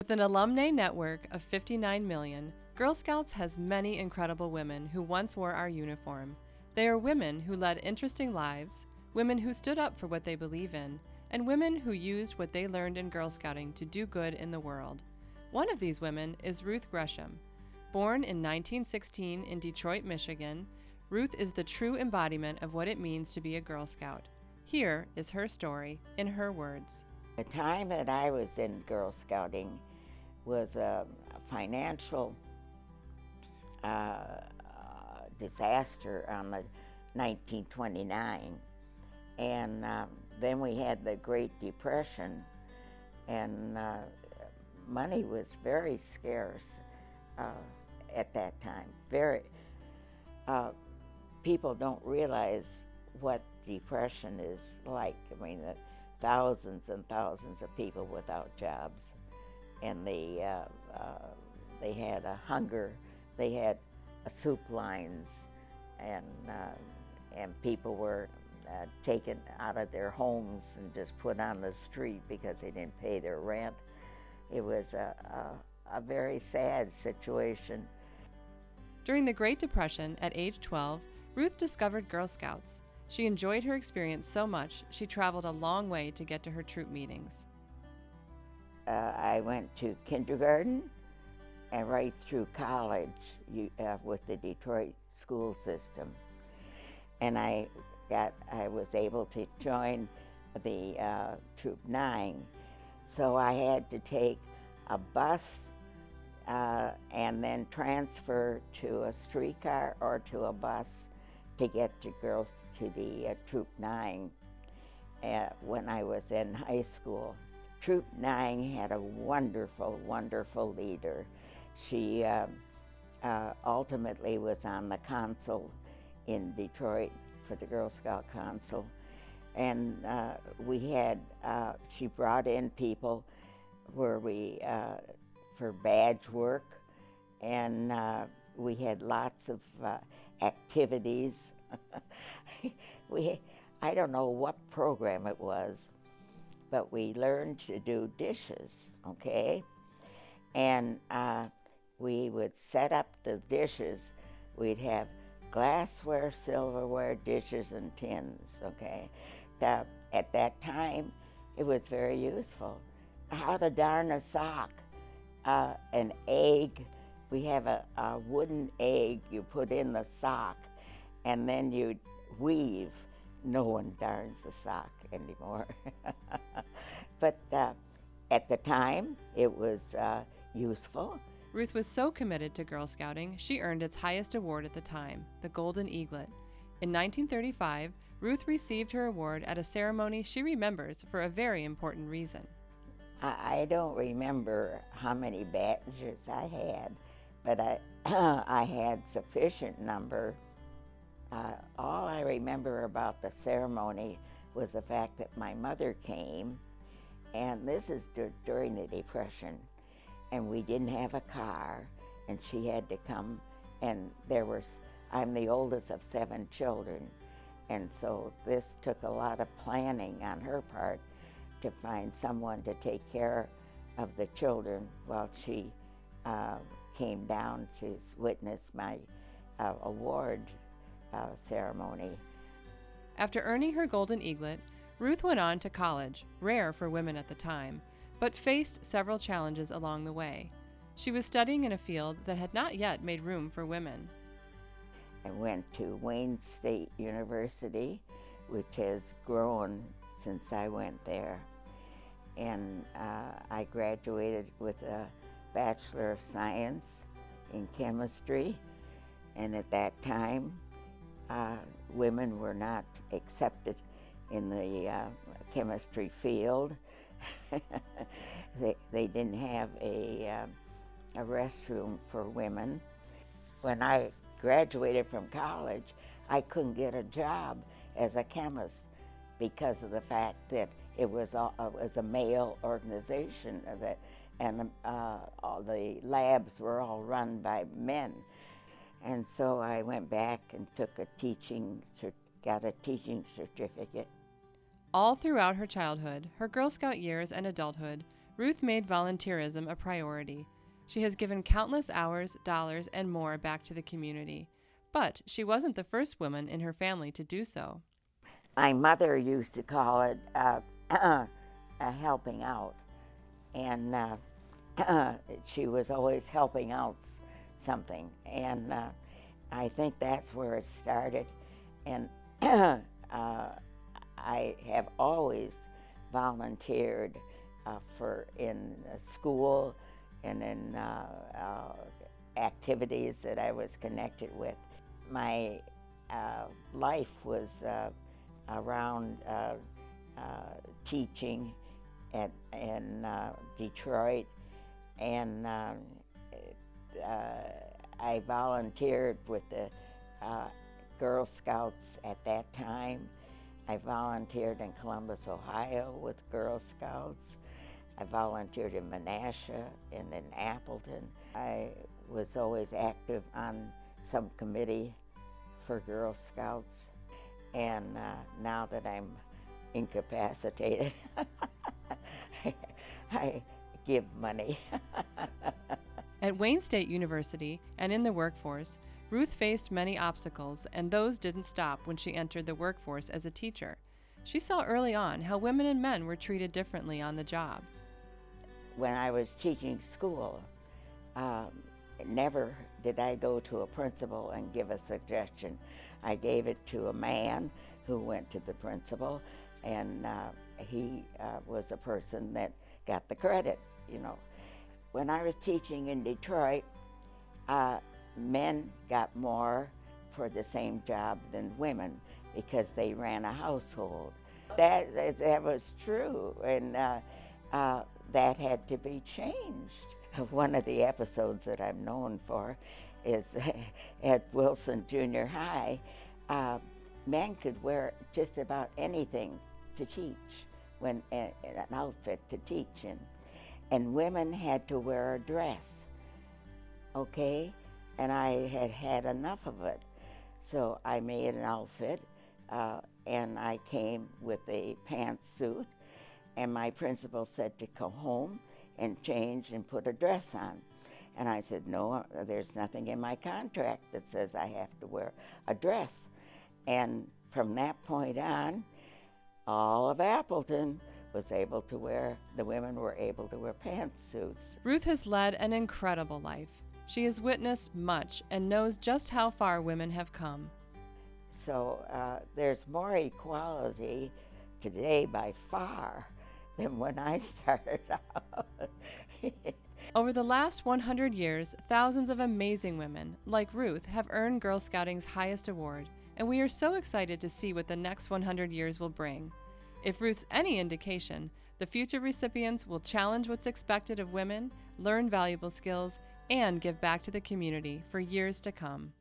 With an alumni network of 59 million, Girl Scouts has many incredible women who once wore our uniform. They are women who led interesting lives, women who stood up for what they believe in, and women who used what they learned in Girl Scouting to do good in the world. One of these women is Ruth Gresham. Born in 1916 in Detroit, Michigan, Ruth is the true embodiment of what it means to be a Girl Scout. Here is her story in her words. The time that I was in Girl Scouting was a financial disaster on the 1929, and then we had the Great Depression, and money was very scarce at that time. People don't realize what depression is like. I mean, thousands and thousands of people without jobs, and they had a hunger. They had soup lines, and people were taken out of their homes and just put on the street because they didn't pay their rent. It was a very sad situation. During the Great Depression, at age 12, Ruth discovered Girl Scouts. She enjoyed her experience so much, she traveled a long way to get to her troop meetings. I went to kindergarten and right through college with the Detroit school system. And I was able to join the Troop 9. So I had to take a bus and then transfer to a streetcar or to a bus to get to the Troop 9 when I was in high school. Troop 9 had a wonderful, wonderful leader. She ultimately was on the council in Detroit for the Girl Scout Council, and she brought in people for badge work, and we had lots of activities. I don't know what program it was, but we learned to do dishes, okay? And we would set up the dishes. We'd have glassware, silverware, dishes, and tins, okay? At that time, it was very useful. How to darn a sock, an egg. We have a wooden egg you put in the sock, and then you'd weave. No one darns a sock anymore. But at the time, it was useful. Ruth was so committed to Girl Scouting, she earned its highest award at the time, the Golden Eaglet. In 1935, Ruth received her award at a ceremony she remembers for a very important reason. I don't remember how many badges I had, but I had sufficient number. All I remember about the ceremony was the fact that my mother came, and this is during the Depression, and we didn't have a car, and she had to come, and I'm the oldest of 7 children, and so this took a lot of planning on her part to find someone to take care of the children while she came down to witness my award ceremony. After earning her Golden Eaglet, Ruth went on to college, rare for women at the time, but faced several challenges along the way. She was studying in a field that had not yet made room for women. I went to Wayne State University, which has grown since I went there. And I graduated with a Bachelor of Science in Chemistry. And at that time, women were not accepted in the chemistry field. They didn't have a restroom for women. When I graduated from college, I couldn't get a job as a chemist because of the fact that it was a male organization, and all the labs were all run by men. And so I went back and got a teaching certificate. All throughout her childhood, her Girl Scout years, and adulthood, Ruth made volunteerism a priority. She has given countless hours, dollars, and more back to the community. But she wasn't the first woman in her family to do so. My mother used to call it a helping out, and she was always helping out something, and I think that's where it started. And I have always volunteered in school and in activities that I was connected with. My life was around teaching in Detroit, and I volunteered with the Girl Scouts at that time. I volunteered in Columbus, Ohio with Girl Scouts. I volunteered in Menasha and in Appleton. I was always active on some committee for Girl Scouts. And now that I'm incapacitated, I give money. At Wayne State University and in the workforce, Ruth faced many obstacles, and those didn't stop when she entered the workforce as a teacher. She saw early on how women and men were treated differently on the job. When I was teaching school, never did I go to a principal and give a suggestion. I gave it to a man who went to the principal, and he was a person that got the credit, you know. When I was teaching in Detroit, men got more for the same job than women because they ran a household. That was true, and that had to be changed. One of the episodes that I'm known for is at Wilson Junior High. Men could wear just about anything to teach, an outfit to teach in, and women had to wear a dress, okay? And I had had enough of it. So I made an outfit, and I came with a pantsuit, and my principal said to go home and change and put a dress on. And I said, no, there's nothing in my contract that says I have to wear a dress. And from that point on, all of Appleton was able to wear, the women were able to wear pantsuits. Ruth has led an incredible life. She has witnessed much and knows just how far women have come. So there's more equality today by far than when I started out. Over the last 100 years, thousands of amazing women, like Ruth, have earned Girl Scouting's highest award, and we are so excited to see what the next 100 years will bring. If Ruth's any indication, the future recipients will challenge what's expected of women, learn valuable skills, and give back to the community for years to come.